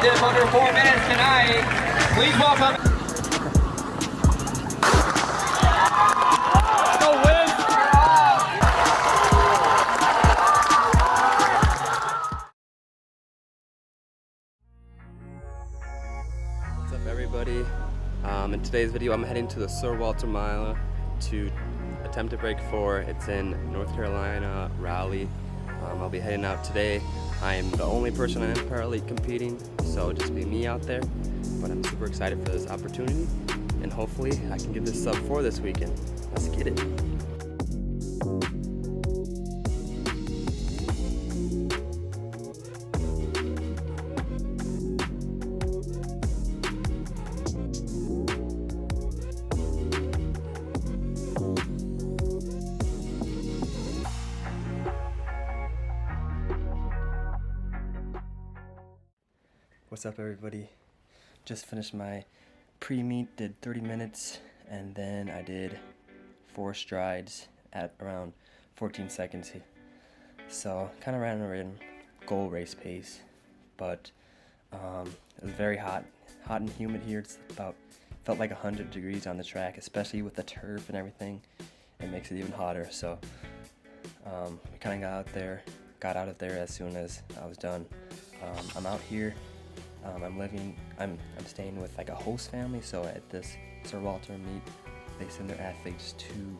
effective under 4 minutes tonight. Please welcome. What's up, everybody? In today's video, I'm heading to the Sir Walter Mile to attempt to break 4. It's in North Carolina, Raleigh. I'll be heading out today. I'm the only person in Paralympic competing, so just be me out there. But I'm super excited for this opportunity, and hopefully I can get this sub 4 this weekend. Let's get it. What's up, everybody? Just finished my pre-meet, did 30 minutes, and then I did 4 strides at around 14 seconds. So kind of ran a goal race pace, but it was very hot and humid here. It's felt like 100 degrees on the track, especially with the turf and everything. It makes it even hotter. So we kind of got out of there as soon as I was done. I'm out here. I'm staying with like a host family, so at this Sir Walter meet, they send their athletes to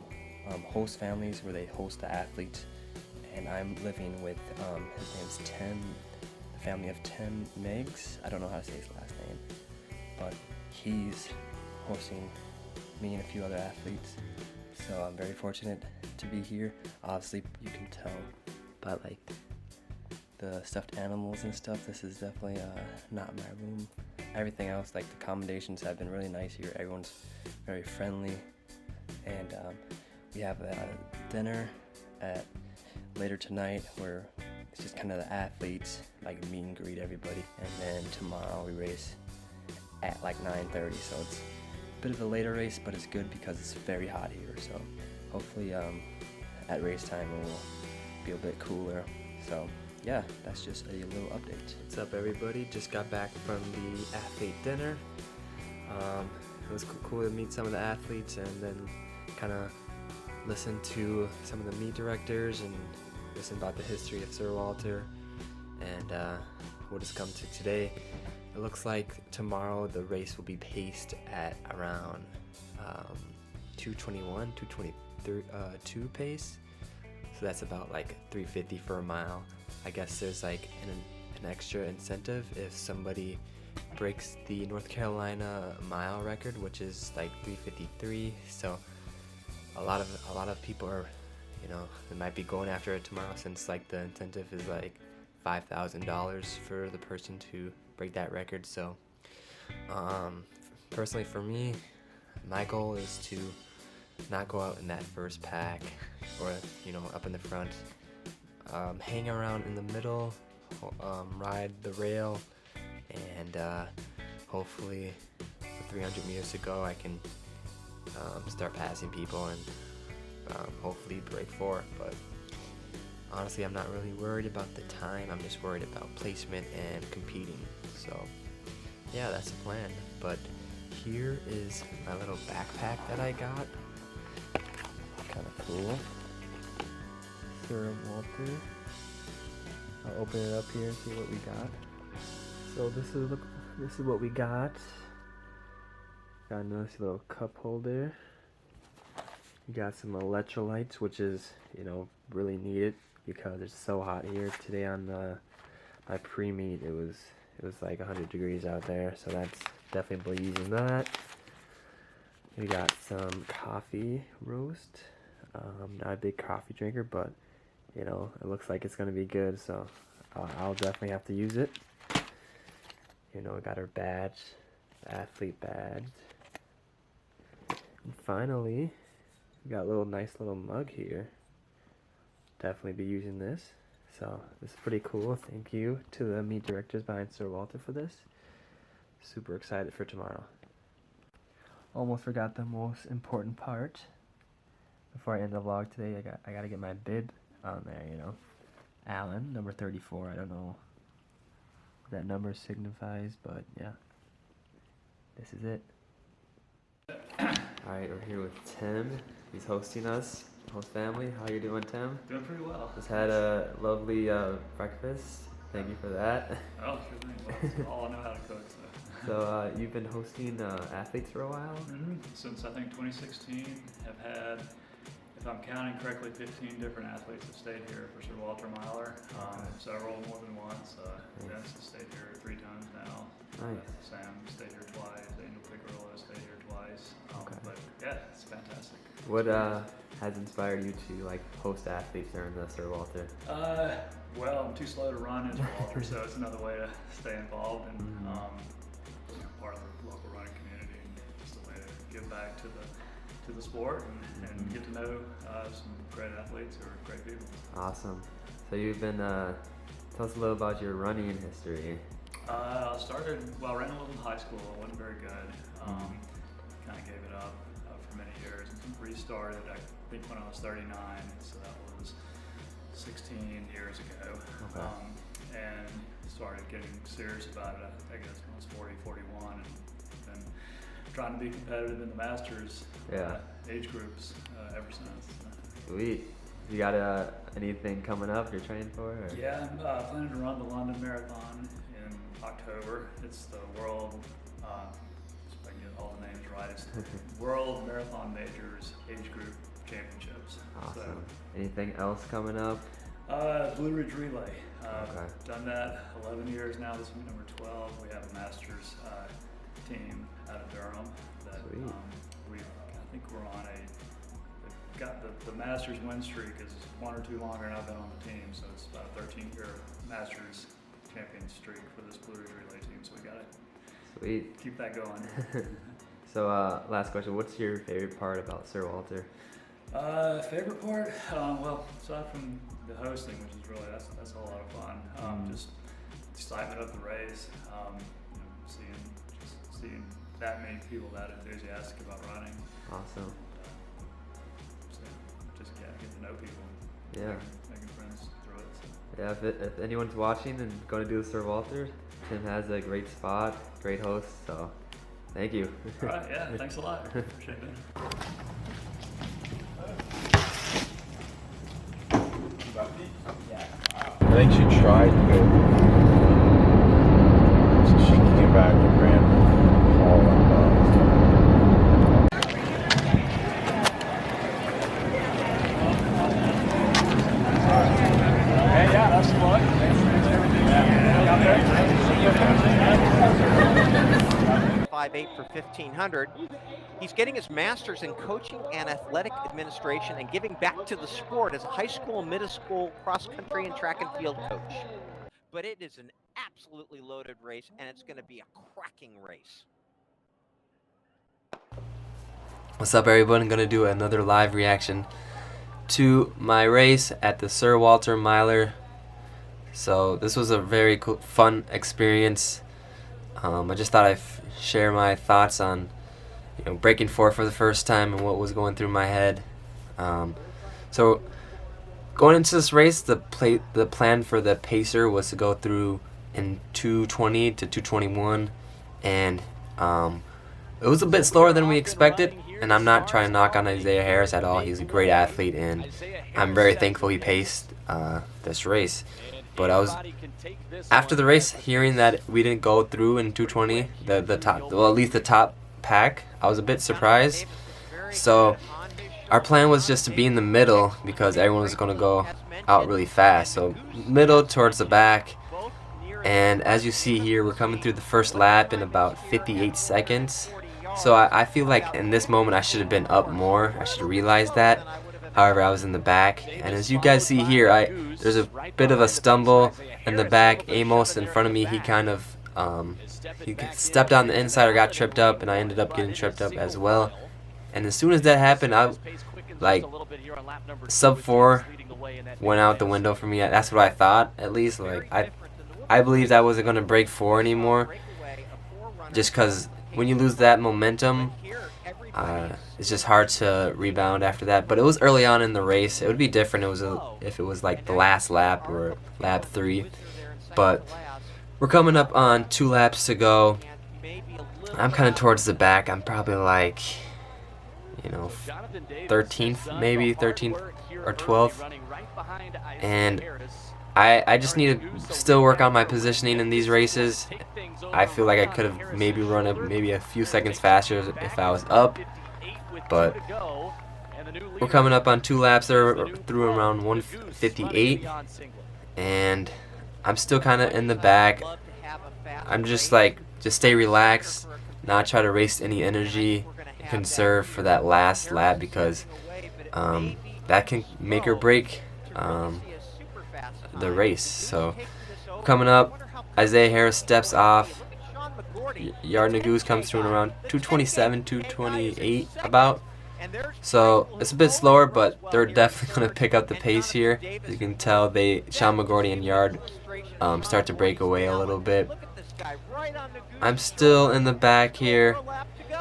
host families where they host the athletes, and I'm living with, his name's Tim, the family of Tim Miggs. I don't know how to say his last name, but he's hosting me and a few other athletes, so I'm very fortunate to be here. Obviously, you can tell by like the stuffed animals and stuff, this is definitely not my room. Everything else, like the accommodations, have been really nice here. Everyone's very friendly, and we have a dinner later tonight where it's just kind of the athletes, like meet and greet everybody, and then tomorrow we race at like 9:30, so it's a bit of a later race, but it's good because it's very hot here, so hopefully at race time it will be a bit cooler. So yeah, that's just a little update. What's up, everybody? Just got back from the athlete dinner. It was cool to meet some of the athletes and then kind of listen to some of the meet directors and listen about the history of Sir Walter. And we'll just come to today. It looks like tomorrow the race will be paced at around 2:21, 2:22 pace. So that's about like 3:50 for a mile. I guess there's like an extra incentive if somebody breaks the North Carolina mile record, which is like 3:53. So a lot of people are, they might be going after it tomorrow, since like the incentive is like $5,000 for the person to break that record. So personally for me, my goal is to not go out in that first pack or up in the front. Hang around in the middle, ride the rail, and hopefully with 300 meters to go I can start passing people and hopefully break 4. But honestly, I'm not really worried about the time. I'm just worried about placement and competing. So yeah, that's the plan. But here is my little backpack that I got. Kind of cool. Sir Walter. I'll open it up here and see what we got. So this is what we got. Got a nice little cup holder. We got some electrolytes, which is really needed because it's so hot here. Today on my pre-meet, it was like 100 degrees out there, so that's definitely using that. We got some coffee roast. Not a big coffee drinker, but it looks like it's gonna be good, so I'll definitely have to use it. We got our badge, the athlete badge. And finally, we got a nice little mug here. Definitely be using this. So this is pretty cool. Thank you to the meet directors behind Sir Walter for this. Super excited for tomorrow. Almost forgot the most important part. Before I end the vlog today, I gotta get my bib on there, Alan, number 34. I don't know that number signifies, but yeah, this is it. Alright, we're here with Tim. He's hosting us, host family. How you doing, Tim? Doing pretty well. Just had a lovely breakfast. Thank you for that. Oh, sure thing. Well, that's all I know how to cook. So you've been hosting athletes for a while? Since I think 2016, have had, if I'm counting correctly, 15 different athletes have stayed here for Sir Walter Myler. Several more than once. Vince has stayed here 3 times now. Nice. Sam stayed here twice. Angel Picarola stayed here twice. Okay. But yeah, it's fantastic. What has inspired you to like host athletes during the Sir Walter? Well, I'm too slow to run in Sir Walter, so it's another way to stay involved and part of the local running community, and just a way to give back to the sport and get to know some great athletes who are great people. Awesome. So you've been tell us a little about your running history. I ran a little in high school. I wasn't very good. Kind of gave it up for many years and restarted, I think, when I was 39, so that was 16 years ago. Okay. And started getting serious about it, I guess, when I was 40, 41, and been trying to be competitive in the Masters age groups ever since. Sweet. You got anything coming up you're training for? Or? Yeah, I'm planning to run the London Marathon in October. It's the World, if I can get all the names right, it's the World Marathon Majors Age Group Championships. Awesome. So, anything else coming up? Blue Ridge Relay. Okay. Done that 11 years now. This will be number 12. We have a Masters team out of Durham that I think we're on the Masters win streak is 1 or 2 longer than I've been on the team, so it's about a 13-year Masters champion streak for this Blue Ridge Relay team, so we gotta keep that going. So last question, what's your favorite part about Sir Walter? Favorite part? Well, aside from the hosting, which is really, that's a lot of fun. Just excitement of the race, seeing that many people that enthusiastic about running. Awesome. Just get to know people. Yeah. Making friends through it. So. Yeah, if anyone's watching and going to do the Sir Walter, Tim has a great spot, great host, so thank you. All right, yeah, thanks a lot. Appreciate it. I think she tried to go. So she came back and ran all Hey, yeah, that's the luck. Thanks. 5.8 for 1500. He's getting his master's in coaching and athletic administration and giving back to the sport as a high school and middle school cross country and track and field coach. But it is an absolutely loaded race, and it's going to be a cracking race. What's up, everyone? I'm going to do another live reaction to my race at the Sir Walter Myler. So this was a very cool, fun experience. I just thought I'd share my thoughts on breaking 4 for the first time and what was going through my head. So going into this race, the plan for the pacer was to go through in 2:20 to 2:21, and it was a bit slower than we expected. And I'm not trying to knock on Isaiah Harris at all. He's a great athlete, and I'm very thankful he paced this race. But I was, after the race, hearing that we didn't go through in 2:20, the top, well, at least the top pack, I was a bit surprised. So our plan was just to be in the middle because everyone was going to go out really fast. So middle towards the back. And as you see here, we're coming through the first lap in about 58 seconds. So I feel like in this moment I should have been up more. I should have realized that. However, I was in the back, and as you guys see here, there's a bit of a stumble in the back. Amos in front of me, he kind of he stepped on the inside or got tripped up, and I ended up getting tripped up as well. And as soon as that happened, sub 4 went out the window for me. That's what I thought, at least. I believed I wasn't going to break 4 anymore, just because when you lose that momentum, it's just hard to rebound after that. But it was early on in the race. It would be different if it was like the last lap or lap 3. But We're coming up on 2 laps to go. I'm kind of towards the back. I'm probably like, you know, 13th, maybe 13th or 12th. And I just need to still work on my positioning in these races. I feel like I could have maybe run maybe a few seconds faster if I was up, but we're coming up on 2 laps there through around 158, and I'm still kind of in the back. I'm just like, just stay relaxed, not try to waste any energy, conserve for that last lap, because that can make or break the race. So coming up, Isaiah Harris steps off. Yard Nagoose comes through in around 227, 228 about. So it's a bit slower, but they're definitely going to pick up the pace here. As you can tell, Sean McGorty and Yard start to break away a little bit. I'm still in the back here,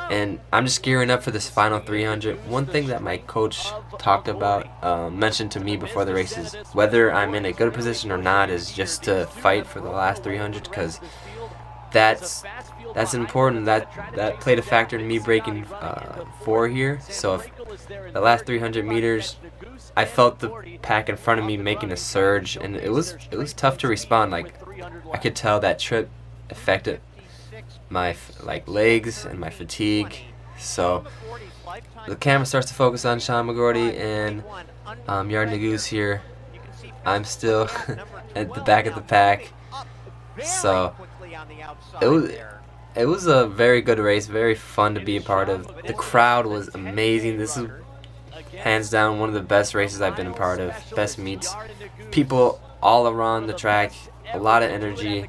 and I'm just gearing up for this final 300. One thing that my coach talked about, mentioned to me before the race, is whether I'm in a good position or not is just to fight for the last 300, because that's important. That played a factor in me breaking 4 here. So if the last 300 meters, I felt the pack in front of me making a surge, and it was tough to respond. Like, I could tell that trip affected my legs and my fatigue. So the camera starts to focus on Sean McGorty and Yard Nagoose here. I'm still at the back of the pack. So it was a very good race, very fun to be a part of. The crowd was amazing. This is hands down one of the best races I've been a part of, best meets. People all around the track, a lot of energy,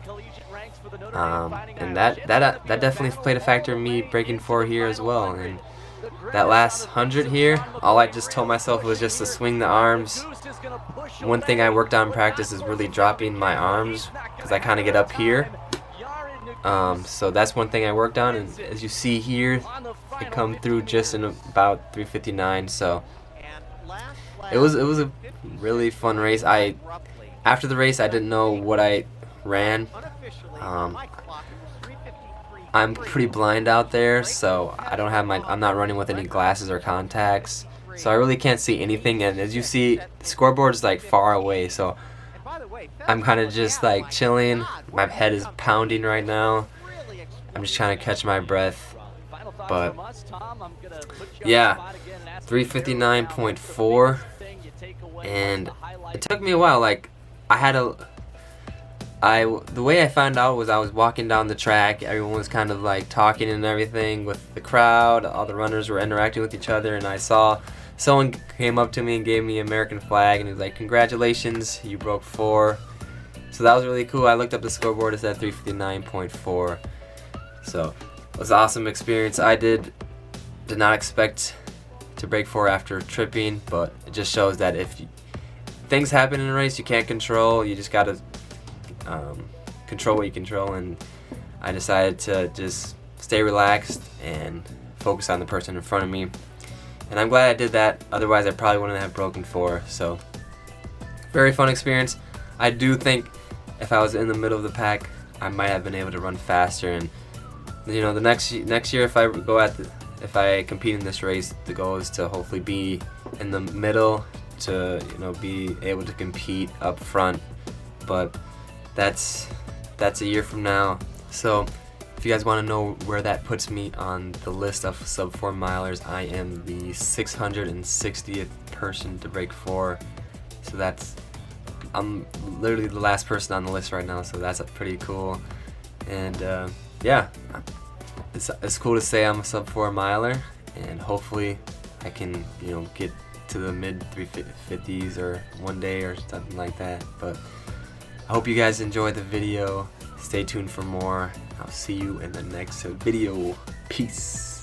and that definitely played a factor in me breaking 4 here as well. And that last 100 here, all I just told myself was just to swing the arms. One thing I worked on in practice is really dropping my arms, because I kind of get up here. So that's one thing I worked on, and as you see here, it come through just in about 3:59. So it was a really fun race. After the race, I didn't know what I ran. I'm pretty blind out there, so I'm not running with any glasses or contacts, so I really can't see anything. And as you see, the scoreboard's like far away, so I'm kind of just like chilling. My head is pounding right now. I'm just trying to catch my breath. But yeah, 3:59.4, and it took me a while. Like, the way I found out was I was walking down the track. Everyone was kind of like talking and everything with the crowd. All the runners were interacting with each other, and I saw someone came up to me and gave me an American flag, and he was like, "Congratulations, you broke 4." So that was really cool. I looked up the scoreboard. It said 3:59.4. So it was an awesome experience. I did not expect to break 4 after tripping, but it just shows that if things happen in a race you can't control, you just gotta control what you control. And I decided to just stay relaxed and focus on the person in front of me, and I'm glad I did that. Otherwise I probably wouldn't have broken 4. So very fun experience. I do think if I was in the middle of the pack, I might have been able to run faster. And you know, the next year, if I compete in this race, the goal is to hopefully be in the middle, to be able to compete up front. But that's a year from now. So if you guys want to know where that puts me on the list of sub 4 milers, I am the 660th person to break 4. So I'm literally the last person on the list right now, so that's pretty cool. And yeah, it's cool to say I'm a sub 4 miler, and hopefully I can get to the mid 350s or one day or something like that. But I hope you guys enjoyed the video. Stay tuned for more. I'll see you in the next video. Peace.